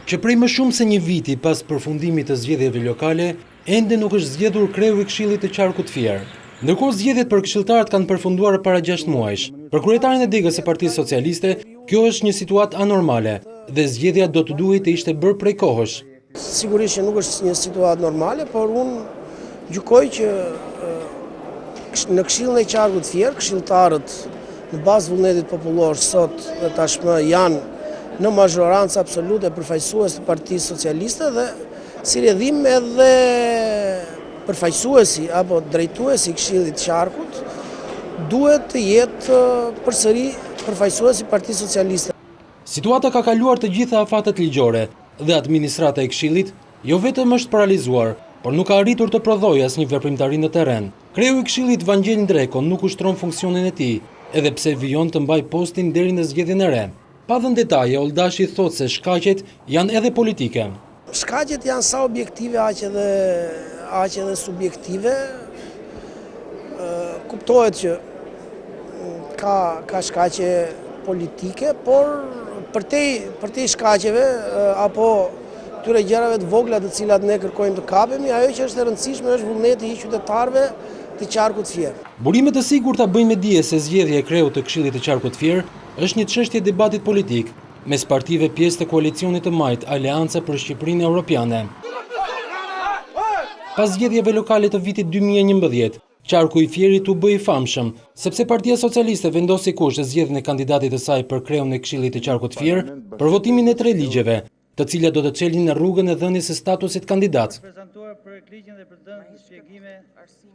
që prej më shumë se një viti pas përfundimit të zgjedhjeve lokale, ende nuk është zgjedhur kreu i Këshillit të Qarkut Fier. Ndërkohë zgjedhjet për këshilltarët kanë përfunduar para 6 muajsh. Për kryetarin e Degës së Partisë Socialiste, kjo është një situatë anormale dhe zgjedhja do të duhej të ishte bërë prej kohësh. Sigurisht që nuk është një situatë normale, por unë gjykoj që në Këshillin e Qarkut Fier, këshilltarët në bazë vullnetit popullor sot dhe tashmë janë në mazhorancë absolute përfaqësues të Partisë Socialiste dhe si rrjedhim edhe përfaqësuesi apo drejtuesi i Këshillit të Qarkut duhet të jetë përsëri përfaqësuesi i Partisë Socialiste. Situata ka kaluar të gjitha afatet ligjore dhe administrata e Këshillit jo vetëm është paralizuar, por nuk ka arritur të prodhojë asnjë veprimtari në terren. Kreu i Këshillit Vangjel Ndreko nuk ushtron funksionin e tij, edhe pse vijon të mbaj postin deri në zgjedhjen e re. Pa dhënë detaje, Oldashi thotë se shkaqet janë edhe politike. Shkaqet janë sa objektive aq edhe subjektive. Kuptohet që ka shkaqe politike, por për te shkaqeve apo këtyre gjërave të vogla të cilat ne kërkojmë të kapemi, ajo që është e rëndësishme është vullneti i qytetarëve të Qarkut Fier. Burimet e sigurta bëjnë me dije se zgjedhja e kreut të Këshillit të Qarkut Fier është një çështje debatit politik mes partive pjesë të koalicionit të majt Aleanca për Shqipërinë Europiane. Pas zgjedhjeve lokale të vitit 2011, Qarku i Fierit u bë i famshëm, sepse Partia Socialiste vendosi kush zgjedhjen e kandidatit të saj për kreun e Këshillit të Qarkut Fier për votimin e 3 ligjeve, të cilat do të çelin në rrugën e dhënies së statusit kandidat.